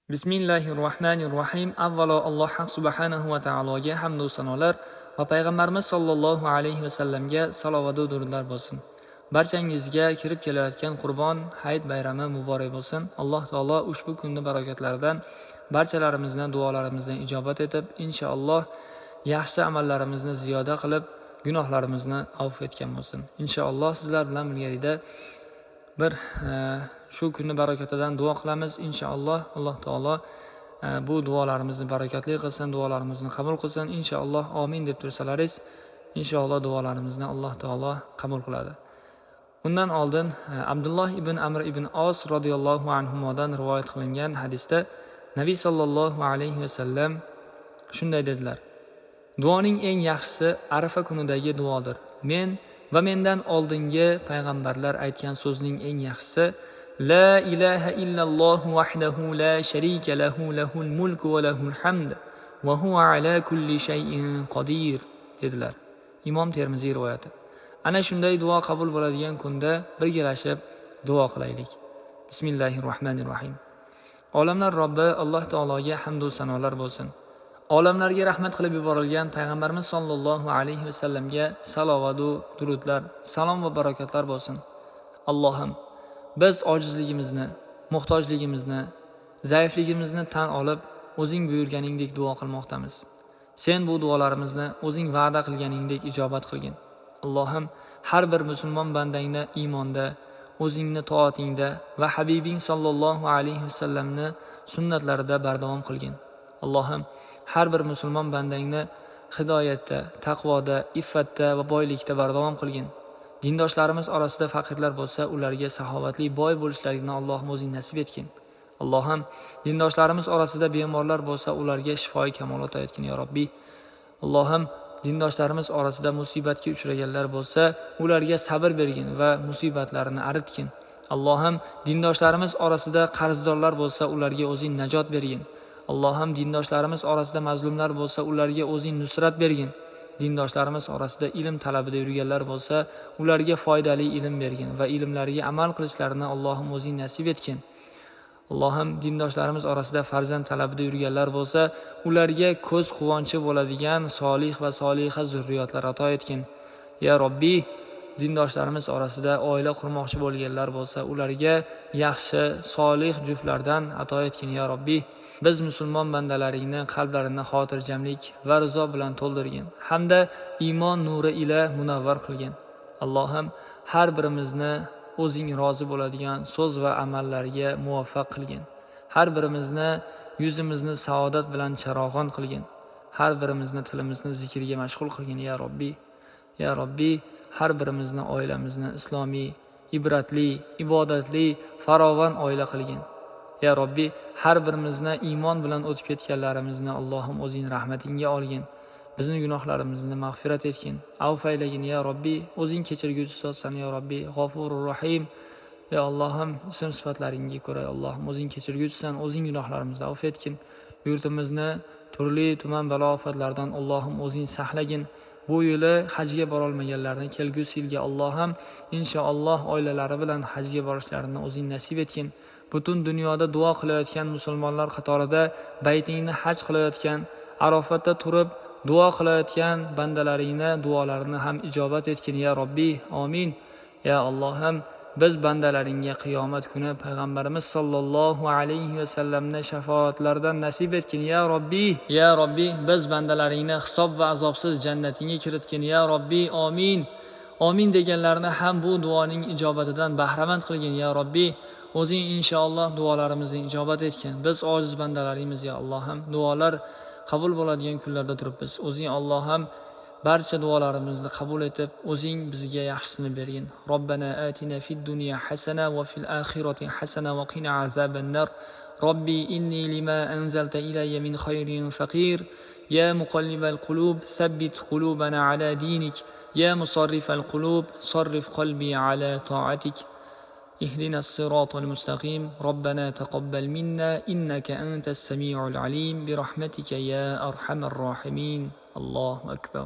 Bismillahirrohmanirrohim. Avvalo Alloh subhanahu va taologa hamd va sanolar va payg'ambarimiz sollallohu alayhi va sallamga salovat va durudlar bo'lsin. Barchangizga kirib kelayotgan Qurbon hayit bayrami muborak bo'lsin. Alloh taolo ushbu kunning barokatlaridan barchalarimizni duolarimizdan ijobat etib, inshaalloh yaxshi amallarimizni ziyoda qilib, gunohlarimizni avf etgan bo'lsin. Inshaalloh sizlar bilan birgalikda bir shu kunni barakatidan duo qilamiz. Inshaalloh Alloh taolo bu duolarimizni barakatli qilsin, duolarimizni qabul qilsin. Inshaalloh amin deb tursalaringiz, inshaalloh duolarimizni Alloh taolo qabul qiladi. Undan oldin Abdulloh ibn Amr ibn Os radhiyallohu anhudan rivoyat qilingan hadisda Nabiy sallallohu alayhi va sallam shunday dedilar: Duoning eng yaxshisi Arafa kunidagi duodir. Men va mendan oldingi payg'ambarlar aytgan so'zning eng yaxshisi La ilaha illalloh wahdahu la sharika lahu lahul mulku va lahul hamd va huwa ala kulli shay'in qodir dedilar. Imom Termiziy rivoyati. Ana shunday duo qabul bo'ladigan kunda birgalashib duo qilaylik. Bismillahirrohmanirrohim. Olamlar Robbi Alloh taologa hamd va sanolar bo'lsin. Olamlarga rahmat qilib yuborilgan payg'ambarimiz sollallohu alayhi va sallamga salovat va durudlar, salom va barakatlar bo'lsin. Allohim, biz ojizligimizni, muhtojligimizni, zaifligimizni tan olib, o'zing buyurganingdek duo qilmoqdamiz. Sen bu duolarimizni o'zing va'da qilganingdek ijobat qilgin. Allohim, har bir musulmon bandangni iymonda, o'zingni toatingda va Habibing sollallohu alayhi va sallamni sunnatlarida bardavom qilgin. Allohim, har bir musulmon bandangni hidoyatda, taqvoda, iffatda va boylikda bardavom qilgin. Dindoshlarimiz orasida faqirlar bo'lsa, ularga saxovatli boy bo'lishlarini Allohim o'zing nasib etgin. Allohim, dindoshlarimiz orasida bemorlar bo'lsa, ularga shifoy kamol ato etgin ya Robbi. Allohim, dindoshlarimiz orasida musibatga uchraganlar bo'lsa, ularga sabr bergin va musibatlarini aritgin. Allohim, dindoshlarimiz orasida qarzdorlar bo'lsa, ularga o'zing najot bergin. Allohim, dindoshlarimiz orasida mazlumlar bo'lsa, ularga o'zing nusrat bergin. Dindoshlarimiz orasida ilm talabida yurganlar bo'lsa, ularga foydali ilm bergin va ilmlariga amal qilishlarini Allohim o'zing nasib etgin. Allohim, dindoshlarimiz orasida farzand talabida yurganlar bo'lsa, ularga ko'z quvonchi bo'ladigan solih va soliha zurriyotlar ato etgin. Ya Robbi, dindoshlarimiz orasida oila qurmoqchi bo'lganlar bo'lsa, ularga yaxshi, solih juftlardan ato etgin ya Robbi. Biz musulmon bandalaringni qalblarini xotirjamlik va rizo bilan to'ldirgin, hamda iymon nuri ila munavvar qilgin. Allohim, har birimizni o'zing rozi bo'ladigan so'z va amallarga muvaffaq qilgin. Har birimizni yuzimizni saodat bilan charog'on qilgin. Har birimizni tilimizni zikrga mashg'ul qilgin ya Robbi. Ya Robbi, har birimizni oilamizni islomiy, ibratli, ibodatli, farovon oila qilgin. Ya Robbi, har birimizni iymon bilan o'tib ketganlarimizni Allohim o'zing rahmatingga olgin. Bizning gunohlarimizni mag'firat etgin. Avf aylagin ya Robbi, o'zing kechirguvchi zotsan ya Robbi, G'ofurur Rahim. Ya Allohim, ism sifatlaringga ko'ra Allohim o'zing kechirguvchisan, o'zing gunohlarimizni avf etgin. Yurtimizni turli tuman balo-ofatlardan Allohim o'zing saqlagin. Bu yili hajga bora olmaganlarni kelgusi yilga Allohim inshaalloh oilalari bilan hajga borishlarini o'zing nasib etgin. Butun dunyoda duo qilayotgan musulmonlar qatorida baytingni haj qilayotgan, Arofatda turib duo qilayotgan bandalaringni duolarini ham ijobat etgin ya Robbi. Amin. Ya Allohim, biz bandalaringga qiyomat kuni payg'ambarimiz sollallohu alayhi va sallamni shafaatlaridan nasib etgin ya Robbi. Ya Robbi, biz bandalaringni hisob va azobsiz jannatingga kiritgin ya Robbi. Amin. Amin deganlarni ham bu duoning ijobatidan bahramand qilgin ya Robbi. O'zing inshaalloh duolarimizni ijobat etgin. Biz ojiz bandalarimiz ya Allohim. Duolar qabul bo'ladigan kunlarda turibmiz. O'zing Allohim barcha duolarimizni qabul etib, o'zing bizga yaxshisini bergin. Robbana atina fid dunya hasana va fil akhirati hasana va qina azabannar. Robbi inni lima anzalta ilayya min khayrin faqir. Ya muqallibal qulub, thabbit qulubana ala dinik. Ya musarrifal qulub, sarrif qalbi ala ta'atik. اهدنا الصراط المستقيم ربنا تقبل منا إنك أنت السميع العليم برحمتك يا أرحم الراحمين الله أكبر.